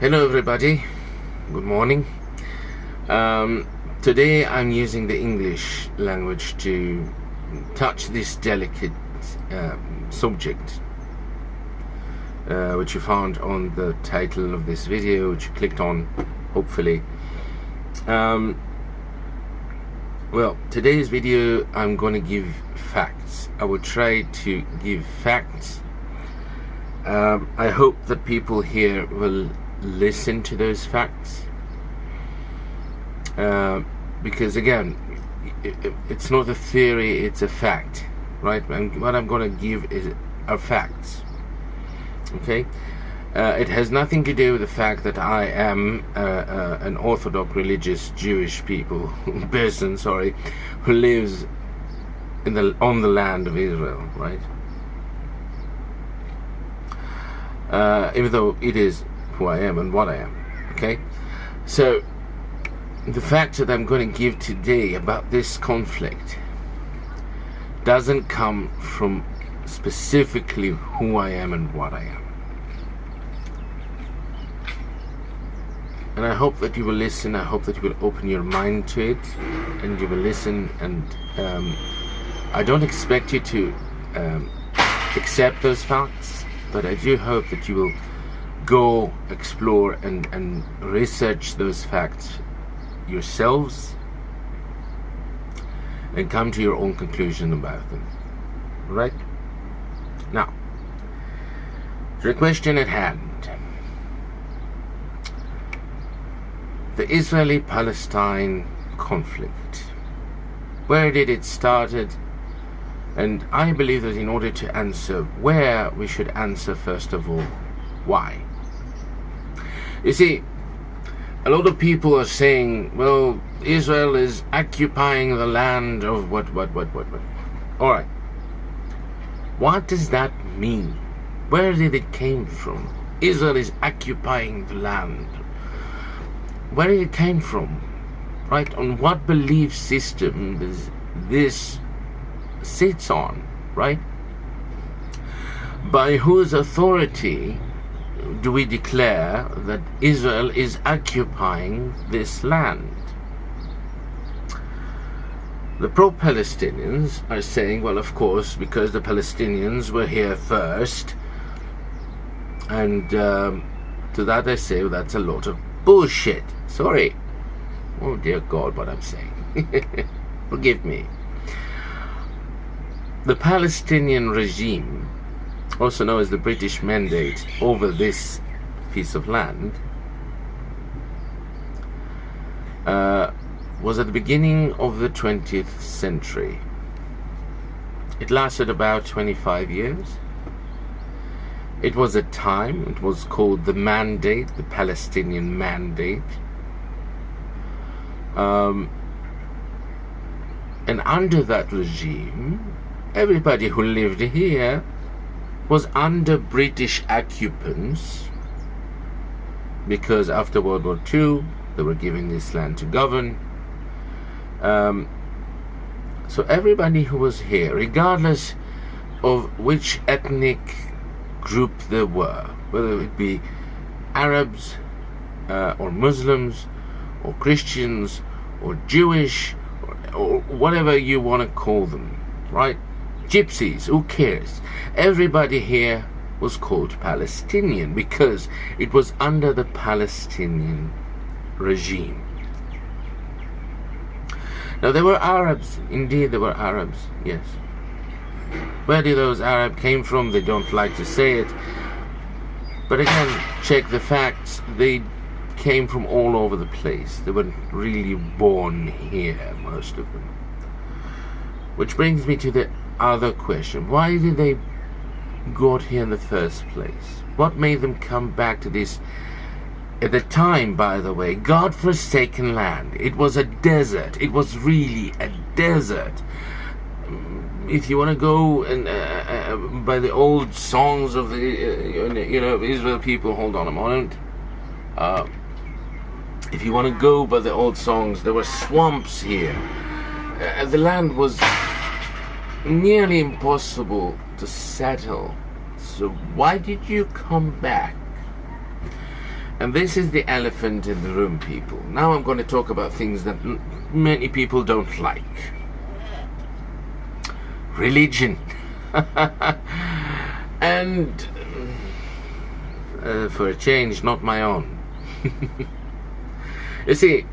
Hello everybody, good morning. Today I'm using the English language to touch this delicate subject which you found on the title of this video, which you clicked on, hopefully. Well, today's video I'm going to give facts. I will try to give facts. I hope that people here will listen to those facts, because again, it's not a theory, it's a fact, right? And what I'm going to give are facts. Okay, it has nothing to do with the fact that I am an Orthodox religious Jewish person, who lives on the land of Israel, right? Even though it is who I am and what I am. Okay, so the fact that I'm going to give today about this conflict doesn't come from specifically who I am and what I am. And I hope that you will listen. I hope that you will open your mind to it and you will listen. And I don't expect you to accept those facts, but I do hope that you will go explore and research those facts yourselves and come to your own conclusion about them. Right? Now, the question at hand. The Israeli Palestine conflict. Where did it started? And I believe that in order to answer where, we should answer first of all why. You see, a lot of people are saying, well, Israel is occupying the land of what. Alright. What does that mean? Where did it came from? Israel is occupying the land. Where did it came from? Right? On what belief system does this sits on? Right? By whose authority do we declare that Israel is occupying this land? The pro-Palestinians are saying, well, of course, because the Palestinians were here first, and to that I say, well, that's a lot of bullshit. Sorry. Oh dear God, what I'm saying. Forgive me. The Palestinian regime, also known as the British Mandate over this piece of land, was at the beginning of the 20th century. It lasted about 25 years. It was a time, it was called the Mandate, the Palestinian Mandate. And under that regime, everybody who lived here was under British occupants, because after World War II they were given this land to govern. So everybody who was here, regardless of which ethnic group they were, whether it be Arabs or Muslims or Christians or Jewish or whatever you want to call them, right? Gypsies, who cares? Everybody here was called Palestinian because it was under the Palestinian regime. Now, there were Arabs. Indeed, there were Arabs, yes. Where did those Arabs came from? They don't like to say it. But again, check the facts. They came from all over the place. They weren't really born here, most of them. Which brings me to the other question. Why did they got here in the first place? What made them come back to this, at the time, by the way, God-forsaken land? It was a desert. It was really a desert. If you want to go and by the old songs of the Israel people, hold on a moment. If you want to go by the old songs, there were swamps here. The land was nearly impossible to settle. So why did you come back? And this is the elephant in the room, people. Now I'm going to talk about things that many people don't like. Religion. And for a change, not my own. You see,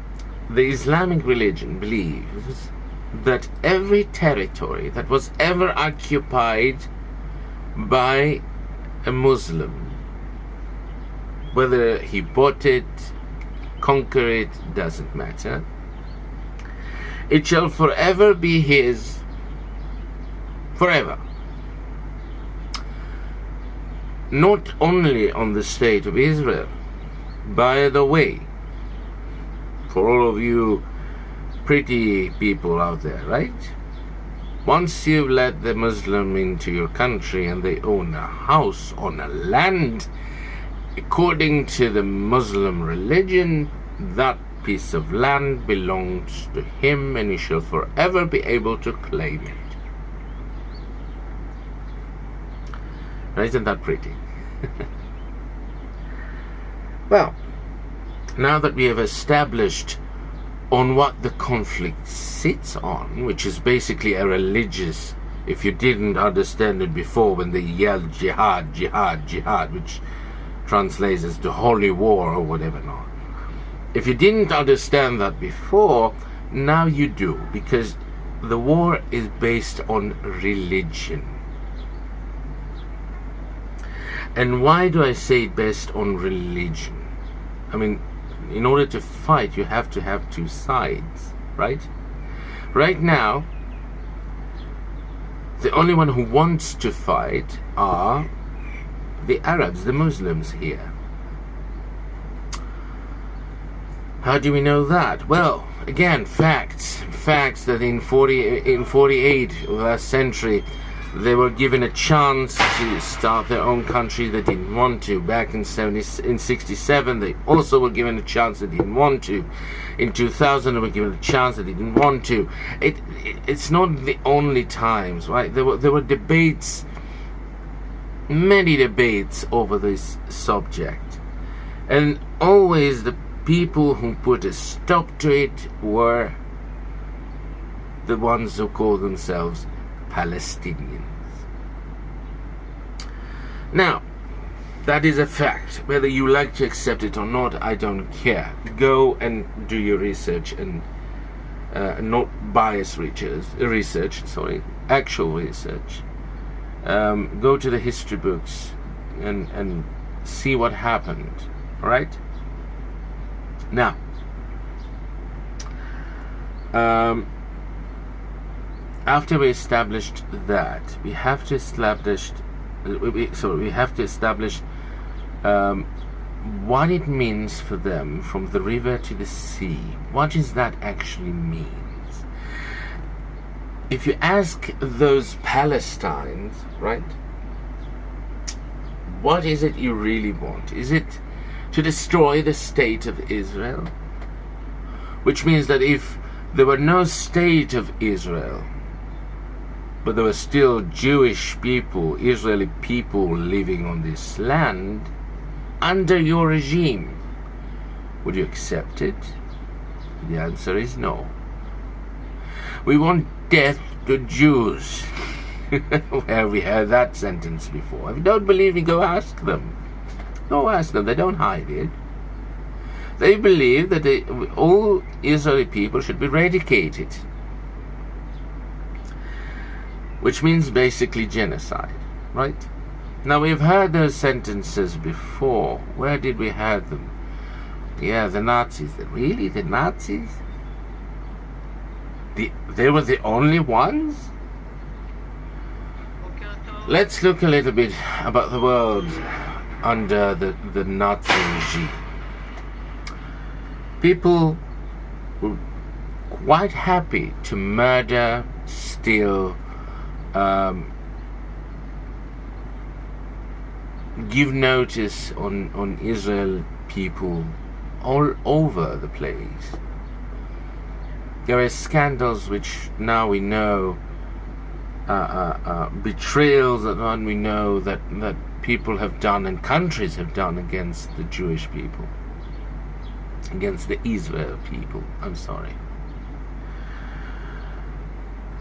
the Islamic religion believes that every territory that was ever occupied by a Muslim, whether he bought it, conquer it, doesn't matter, it shall forever be his, forever. Not only on the state of Israel. By the way, for all of you pretty people out there, right? Once you've let the Muslim into your country and they own a house on a land, according to the Muslim religion, that piece of land belongs to him and he shall forever be able to claim it. Now, isn't that pretty? Well, now that we have established on what the conflict sits on, which is basically a religious, if you didn't understand it before when they yelled jihad, jihad, jihad, which translates as the holy war or whatever not. If you didn't understand that before, now you do, because the war is based on religion. And why do I say based on religion? I mean, in order to fight, you have to have two sides, right? Right now, the only one who wants to fight are the Arabs, the Muslims here. How do we know that? Well, again, facts that in 48 of last century, they were given a chance to start their own country. They didn't want to. Back in 67, they also were given a chance. They didn't want to. In 2000, they were given a chance. They didn't want to. It's not the only times, right? There were debates, many debates over this subject, and always the people who put a stop to it were the ones who call themselves Palestinians. Now, that is a fact. Whether you like to accept it or not, I don't care. Go and do your research, and not biased research, actual research. Go to the history books and see what happened. All right? Now, after we established that, we have to establish what it means for them from the river to the sea. What does that actually means? If you ask those Palestinians, right, what is it you really want? Is it to destroy the state of Israel? Which means that if there were no state of Israel, but there were still Jewish people, Israeli people living on this land under your regime, would you accept it? The answer is no. We want death to Jews. Where we heard that sentence before. If you don't believe me, go ask them. Go ask them. They don't hide it. They believe that all Israeli people should be eradicated, which means basically genocide, right? Now, we've heard those sentences before. Where did we hear them? Yeah, the Nazis. Really? The Nazis? They were the only ones? Let's look a little bit about the world under the Nazi regime. People were quite happy to murder, steal, give notice on Israel people all over the place. There are scandals which now we know betrayals that we know that people have done and countries have done against the Jewish people, against the Israel people. I'm sorry.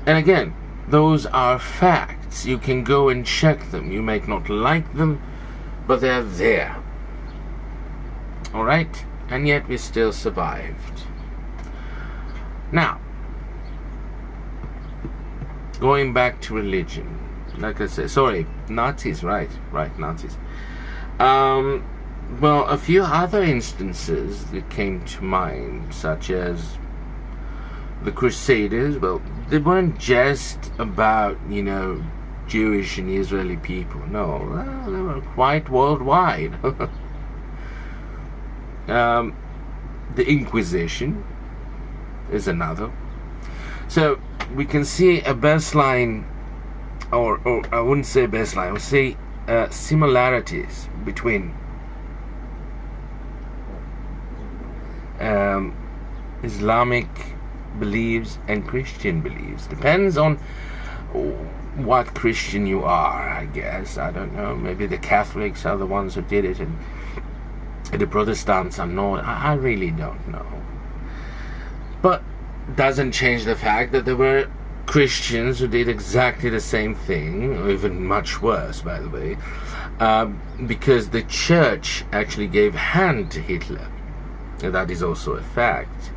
And again, those are facts. You can go and check them. You might not like them, but they're there. Alright? And yet we still survived. Now, going back to religion, like I said, sorry, Nazis, right, Nazis. Well, a few other instances that came to mind, such as the Crusaders. Well, they weren't just about, Jewish and Israeli people. No, they were quite worldwide. The Inquisition is another. So we can see a baseline, or I wouldn't say baseline, I would say similarities between Islamic beliefs and Christian beliefs. Depends on what Christian you are, I guess. I don't know. Maybe the Catholics are the ones who did it, and the Protestants are not. I really don't know. But doesn't change the fact that there were Christians who did exactly the same thing, or even much worse, by the way, because the church actually gave hand to Hitler. And that is also a fact.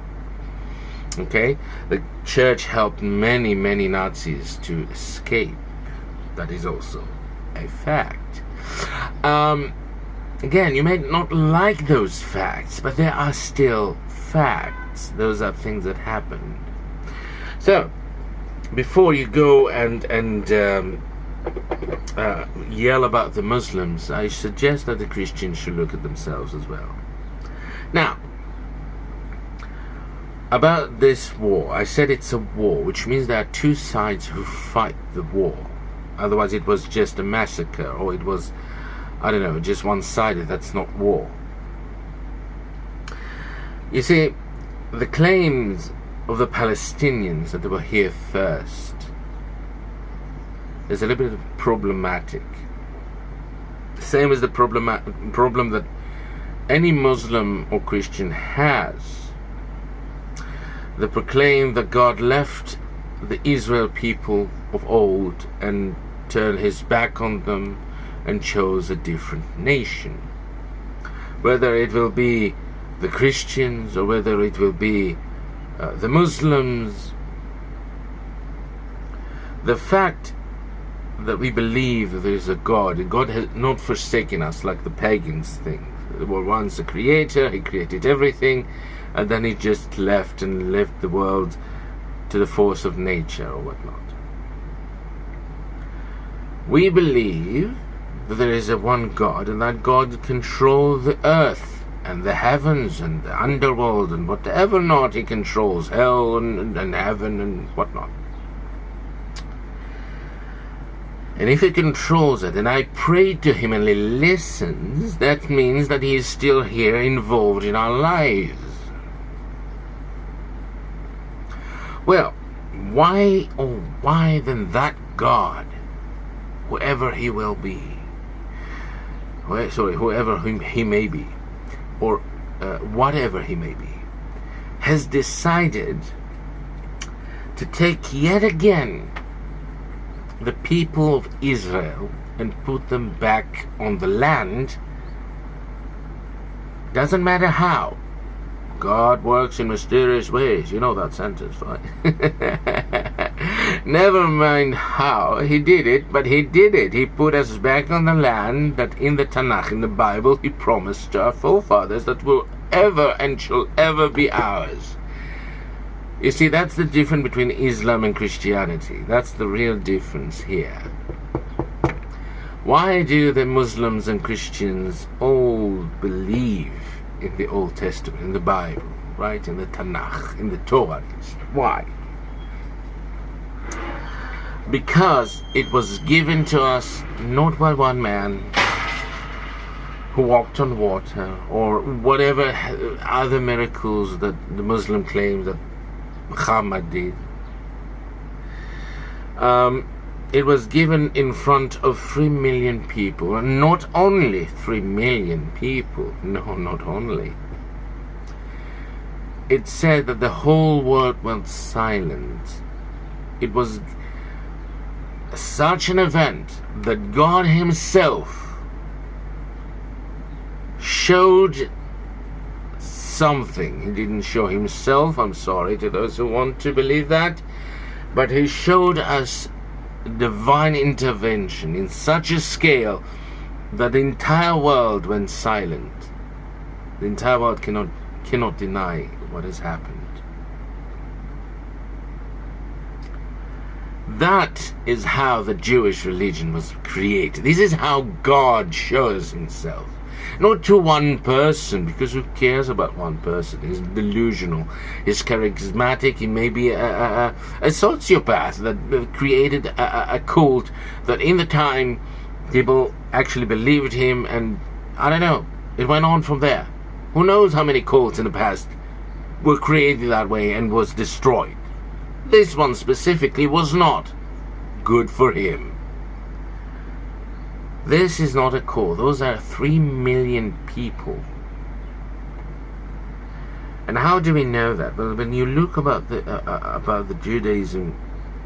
Okay, the church helped many Nazis to escape. That is also a fact. Again, you may not like those facts, but there are still facts. Those are things that happened. So, before you go and yell about the Muslims, I suggest that the Christians should look at themselves as well. Now, about this war, I said it's a war, which means there are two sides who fight the war. Otherwise it was just a massacre, or it was, I don't know, just one-sided. That's not war. You see, the claims of the Palestinians that they were here first is a little bit problematic. Same as the problem that any Muslim or Christian has. They proclaim that God left the Israel people of old and turned his back on them and chose a different nation. Whether it will be the Christians or whether it will be the Muslims, the fact that we believe that there is a God, and God has not forsaken us like the pagans think. There was once a creator, he created everything, and then he just left and left the world to the force of nature or whatnot. We believe that there is a one God, and that God controls the earth and the heavens and the underworld and whatever not. He controls hell and heaven and whatnot. And if he controls it, and I pray to him and he listens, that means that he is still here involved in our lives. Well, why then that God, whoever he will be, whoever he may be, or whatever he may be, has decided to take yet again the people of Israel and put them back on the land. Doesn't matter how. God works in mysterious ways. You know that sentence, right? Never mind how. He did it, but he did it. He put us back on the land that in the Tanakh, in the Bible, he promised to our forefathers that will ever and shall ever be ours. You see, that's the difference between Islam and Christianity. That's the real difference here. Why do the Muslims and Christians all believe in the Old Testament, in the Bible, right? In the Tanakh, in the Torah at least. Why? Because it was given to us not by one man who walked on water or whatever other miracles that the Muslim claims that Muhammad did. it was given in front of 3 million people, and not only 3 million people, no, not only. It said that the whole world went silent. It was such an event that God Himself showed something. He didn't show Himself, I'm sorry to those who want to believe that, but He showed us divine intervention in such a scale that the entire world went silent. The entire world cannot deny what has happened. That is how the Jewish religion was created. This is how God shows Himself. Not to one person, because who cares about one person? He's delusional, he's charismatic, he may be a sociopath that created a cult that in the time people actually believed him, and I don't know, it went on from there. Who knows how many cults in the past were created that way and was destroyed. This one specifically was not. Good for him. This is not a cult. Those are 3 million people. And how do we know that? Well, when you look about the Judaism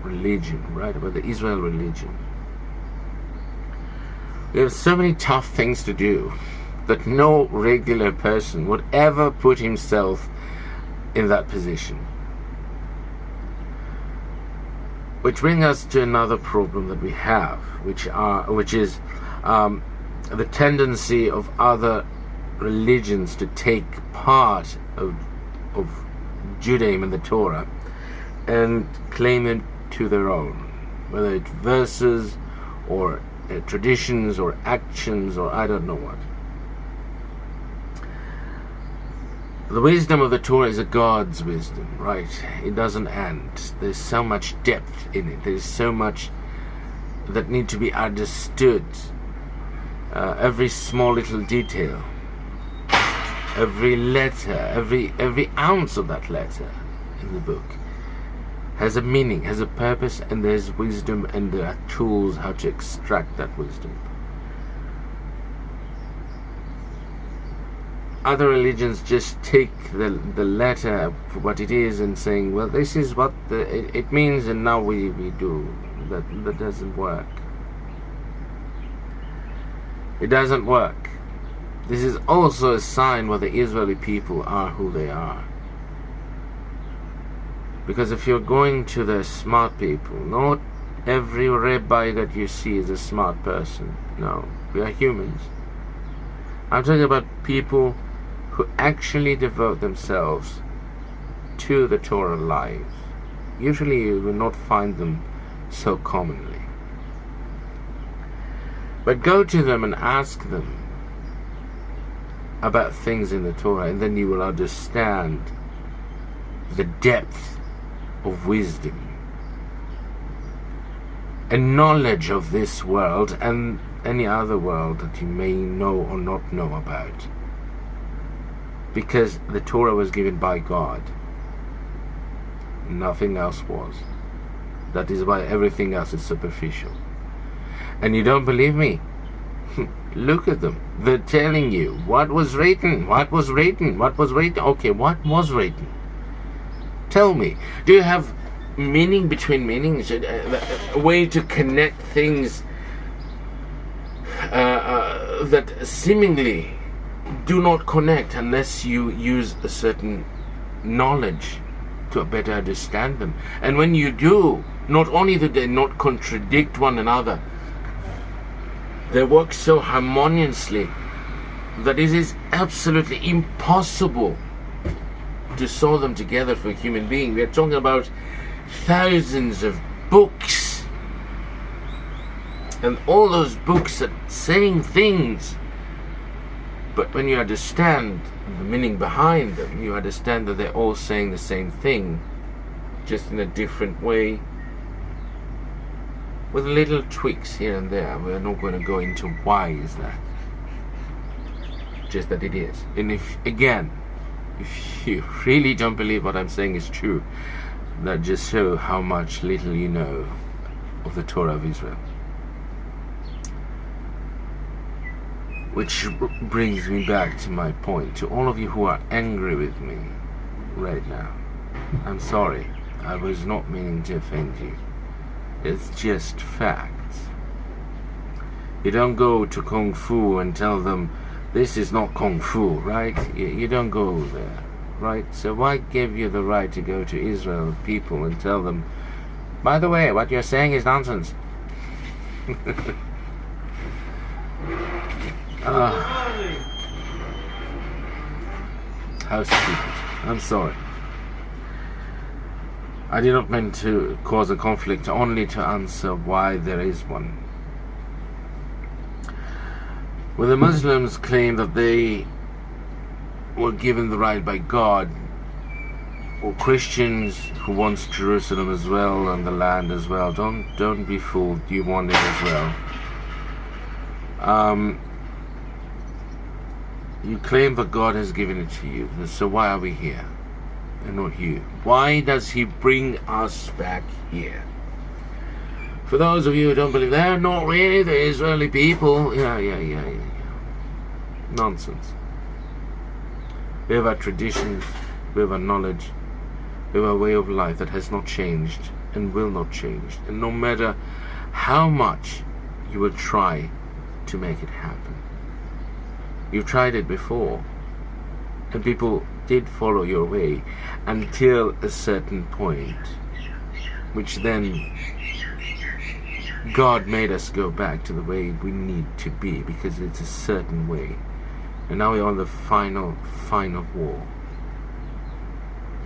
religion, right, about the Israel religion, we have so many tough things to do that no regular person would ever put himself in that position. Which brings us to another problem that we have, which is the tendency of other religions to take part of Judaism and the Torah and claim it to their own, whether it's verses or traditions or actions or I don't know what. The wisdom of the Torah is a God's wisdom, right? It doesn't end. There's so much depth in it. There's so much that need to be understood. Every small little detail, every letter, every ounce of that letter in the book has a meaning, has a purpose, and there's wisdom, and there are tools how to extract that wisdom. Other religions just take the letter for what it is and saying, well, this is what it means, and now we do. That doesn't work. It doesn't work. This is also a sign why the Israeli people are who they are. Because if you're going to the smart people, not every rabbi that you see is a smart person. No, we are humans. I'm talking about people who actually devote themselves to the Torah life. Usually you will not find them so commonly. But go to them and ask them about things in the Torah, and then you will understand the depth of wisdom and knowledge of this world and any other world that you may know or not know about. Because the Torah was given by God. Nothing else was. That is why everything else is superficial. And you don't believe me? Look at them. They're telling you what was written, what was written, what was written. Okay, what was written? Tell me. Do you have meaning between meanings? A way to connect things that seemingly do not connect unless you use a certain knowledge to better understand them. And when you do, not only do they not contradict one another, they work so harmoniously that it is absolutely impossible to sew them together for a human being. We are talking about thousands of books, and all those books are saying things. But when you understand the meaning behind them, you understand that they're all saying the same thing, just in a different way, with little tweaks here and there. We're not going to go into why is that. Just that it is. And if you really don't believe what I'm saying is true, that just shows how much little you know of the Torah of Israel. Which brings me back to my point. To all of you who are angry with me right now, I'm sorry. I was not meaning to offend you. It's just facts. You don't go to Kung Fu and tell them, this is not Kung Fu, right? You don't go there, right? So why give you the right to go to Israel people and tell them, by the way, what you're saying is nonsense? How stupid. I'm sorry. I did not mean to cause a conflict, only to answer why there is one. When the Muslims claim that they were given the right by God, or Christians who wants Jerusalem as well and the land as well, don't be fooled. You want it as well. You claim that God has given it to you. So why are we here and not you? Why does he bring us back here? For those of you who don't believe, they're not really the Israeli people. Yeah. Nonsense. We have our traditions, we have our knowledge, we have our way of life that has not changed and will not change. And no matter how much you will try to make it happen, you've tried it before, and people did follow your way until a certain point, which then God made us go back to the way we need to be, because it's a certain way. And now we're on the final war.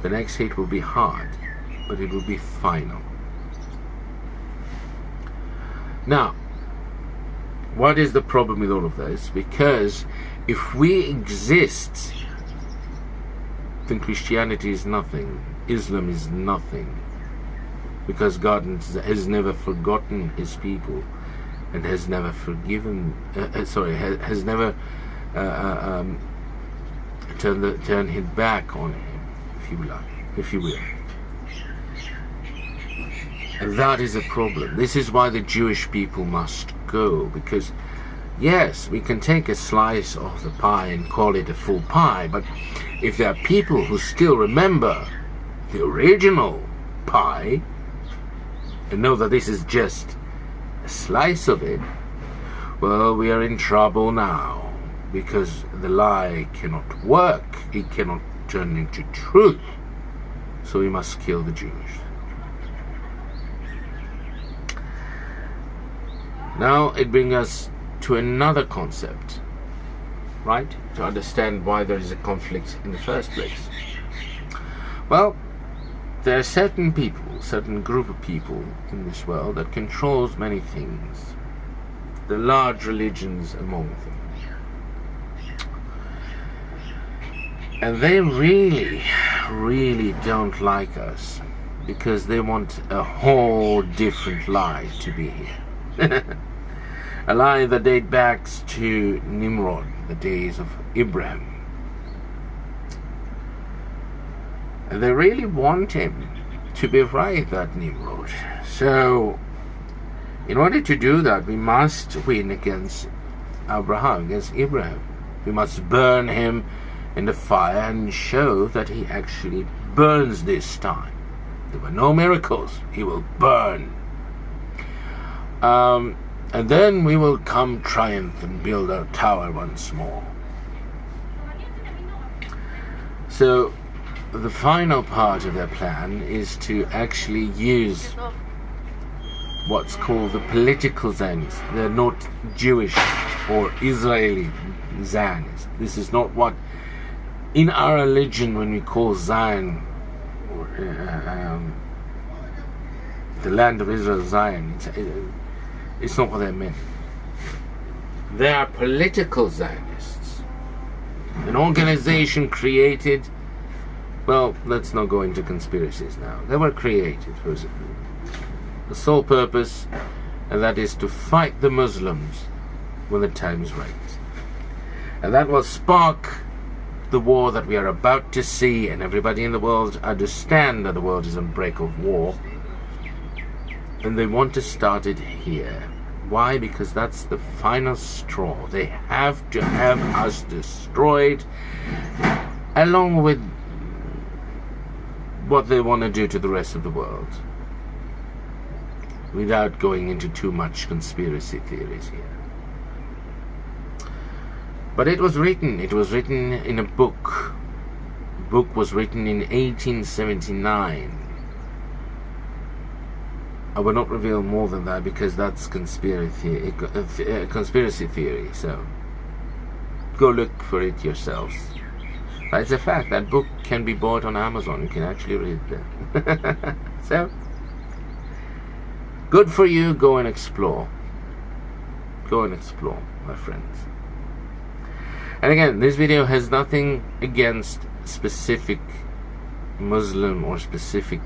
The next hit will be hard, but it will be final. Now, what is the problem with all of this? Because if we exist, then Christianity is nothing, Islam is nothing, because God has never forgotten his people and has never forgiven, has never turned his back on him, if you will. And that is a problem. This is why the Jewish people must go, because yes, we can take a slice of the pie and call it a full pie, but if there are people who still remember the original pie and know that this is just a slice of it, well, we are in trouble now, because the lie cannot work, it cannot turn into truth, so we must kill the Jews. Now it brings us to another concept, right? To understand why there is a conflict in the first place. Well, there are certain people, certain group of people in this world that controls many things. The large religions among them. And they really, really don't like us, because they want a whole different lie to be here. A lie that dates back to Nimrod, the days of Abraham. And they really want him to be right, that Nimrod. So, in order to do that, we must win against Abraham. We must burn him in the fire and show that he actually burns this time. There were no miracles. He will burn. And then we will come triumph and build our tower once more. So the final part of their plan is to actually use what's called the political Zionists. They're not Jewish or Israeli Zionists. This is not what in our religion, when we call Zion, the land of Israel, Zion, it's not what they meant. They are political Zionists. An organization created, well, let's not go into conspiracies now. They were created for the sole purpose, and that is to fight the Muslims when the time is right. And that will spark the war that we are about to see, and everybody in the world understand that the world is on brink of war. And they want to start it here. Why? Because that's the final straw. They have to have us destroyed, along with what they want to do to the rest of the world, without going into too much conspiracy theories here. But it was written in a book. The book was written in 1879. I will not reveal more than that because that's conspiracy theory. So go look for it yourselves. But it's a fact. That book can be bought on Amazon. You can actually read it there. So good for you. Go and explore. Go and explore, my friends. And again, this video has nothing against specific Muslim or specific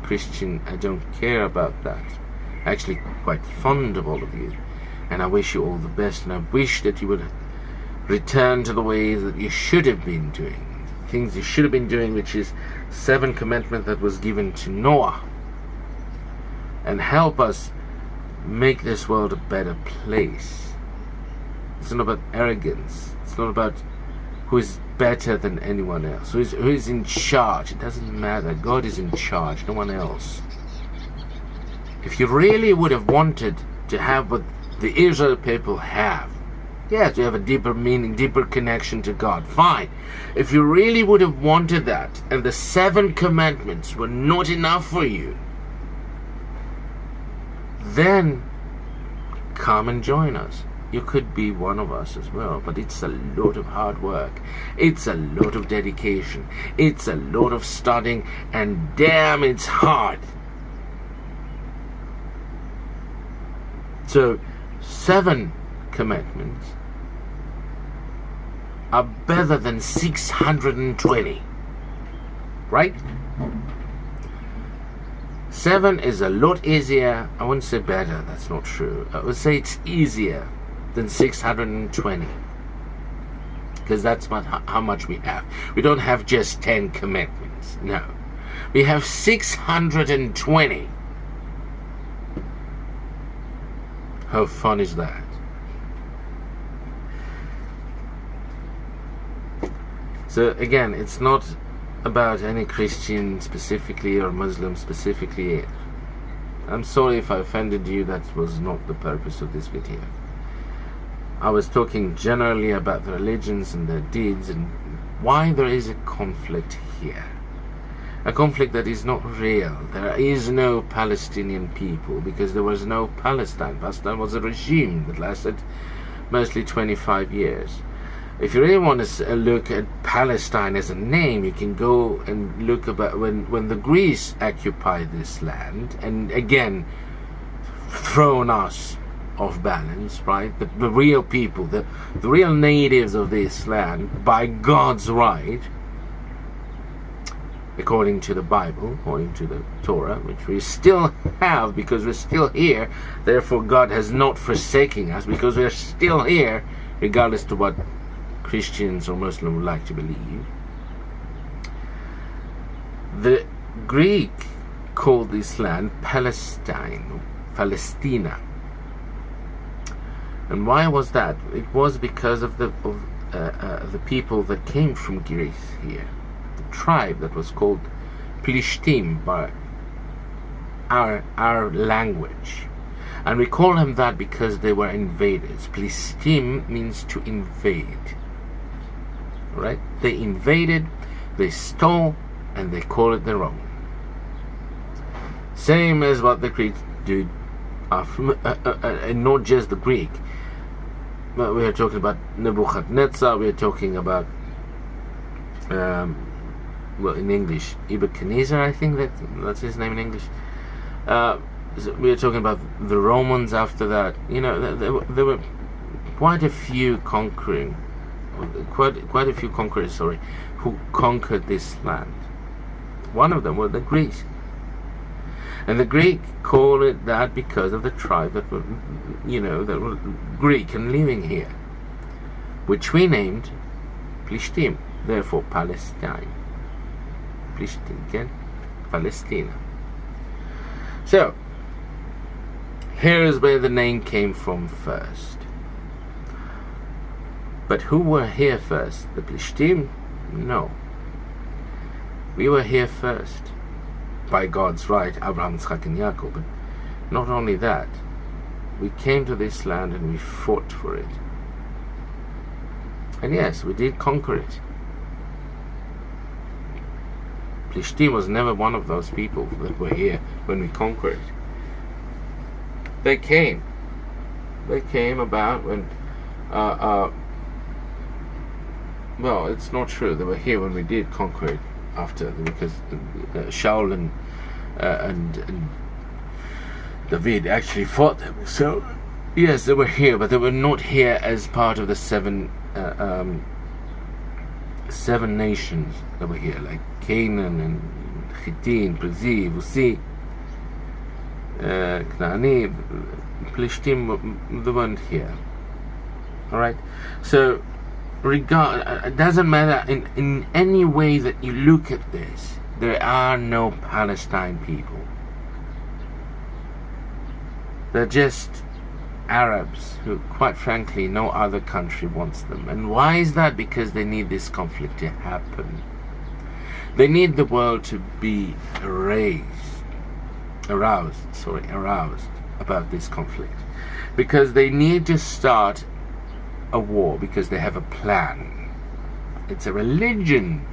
Christian. I don't care about that. I'm actually quite fond of all of you, and I wish you all the best, and I wish that you would return to the ways that you should have been doing, things you should have been doing, which is 7 commandments that was given to Noah, and help us make this world a better place. It's not about arrogance. It's not about who is better than anyone else, who is in charge. It doesn't matter. God is in charge, no one else. If you really would have wanted to have what the Israeli people have, yeah, to have a deeper meaning, deeper connection to God, fine. If you really would have wanted that, and the 7 commandments were not enough for you, then come and join us. You could be one of us as well, but it's a lot of hard work. It's a lot of dedication. It's a lot of studying, and damn, it's hard. So, 7 commandments are better than 620, right? 7 is a lot easier. I wouldn't say better, that's not true. I would say it's easier than 620, because that's how much we have. We don't have just 10 commandments, no. We have 620. How fun is that? So again, it's not about any Christian specifically or Muslim specifically. I'm sorry if I offended you. That was not the purpose of this video. I was talking generally about the religions and their deeds and why there is a conflict here. A conflict that is not real. There is no Palestinian people because there was no Palestine. Palestine was a regime that lasted mostly 25 years. If you really want to look at Palestine as a name, you can go and look about when the Greeks occupied this land and again thrown us off balance, right? The real people, the real natives of this land, by God's right, according to the Bible, according to the Torah, which we still have because we're still here. Therefore, God has not forsaken us because we're still here, regardless to what Christians or Muslims would like to believe. The Greek called this land Palestine, Palestina. And why was that? It was because of the people that came from Greece here, the tribe that was called Plishtim by our language, and we call them that because they were invaders. Plishtim means to invade, right? They invaded, they stole, and they call it their own. Same as what the Greeks do, and not just the Greek. But we are talking about Nebuchadnezzar. We are talking about, well, in English, Nebuchadnezzar. I think that's his name in English. So we are talking about the Romans after that. You know, there were quite a few conquerors, who conquered this land. One of them were the Greeks. And the Greek call it that because of the tribe that were, that were Greek and living here, which we named Plishtim, therefore Palestine. Plishtim, okay? Palestina. So, Here's where the name came from first. But who were here first? The Plishtim? No. We were here first. By God's right, Abraham, Yitzchak, and Yaakov. But not only that, we came to this land and we fought for it. And yes, we did conquer it. Plishtim was never one of those people that were here when we conquered it. They came. They came about when, well, it's not true. They were here when we did conquer it after, because Shaul and David actually fought them. So, yes, they were here, but they were not here as part of the seven nations that were here, like Canaan and Hittim, Perizi, Vusi, Knaani, Plishtim. They weren't here. All right. So, it doesn't matter in any way that you look at this. There are no Palestine people. They're just Arabs who, quite frankly, no other country wants them. And why is that? Because they need this conflict to happen. They need the world to be aroused about this conflict. Because they need to start a war, because they have a plan. It's a religion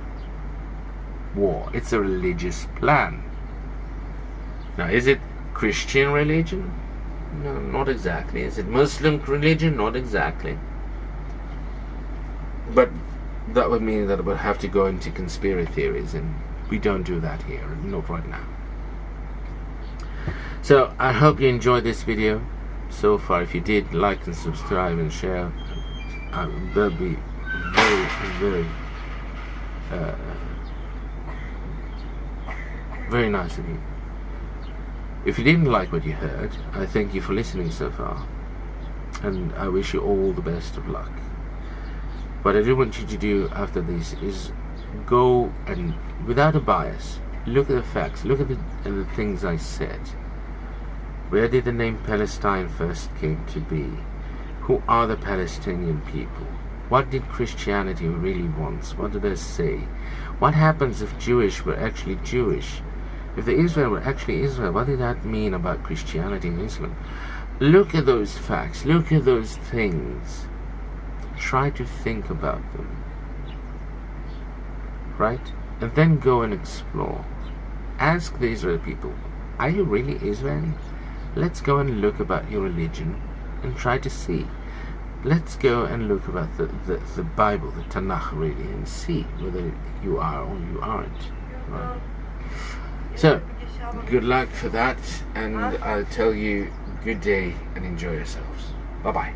war. It's a religious plan. Now, is it Christian religion? No, not exactly. Is it Muslim religion? Not exactly. But that would mean that it would have to go into conspiracy theories, and we don't do that here, not right now. So I hope you enjoyed this video so far. If you did, like and subscribe and share. That'll be very, very, very nice of you. If you didn't like what you heard, I thank you for listening so far, and I wish you all the best of luck. What I do want you to do after this is go and, without a bias, look at the facts, look at the things I said. Where did the name Palestine first came to be? Who are the Palestinian people? What did Christianity really want? What did they say? What happens if Jewish were actually Jewish? If the Israel were actually Israel, what did that mean about Christianity and Islam? Look at those facts, look at those things. Try to think about them. Right? And then go and explore. Ask the Israeli people, are you really Israeli? Let's go and look about your religion and try to see. Let's go and look about the Bible, the Tanakh really, and see whether you are or you aren't. Right? So, good luck for that, and I'll tell you good day and enjoy yourselves. Bye-bye.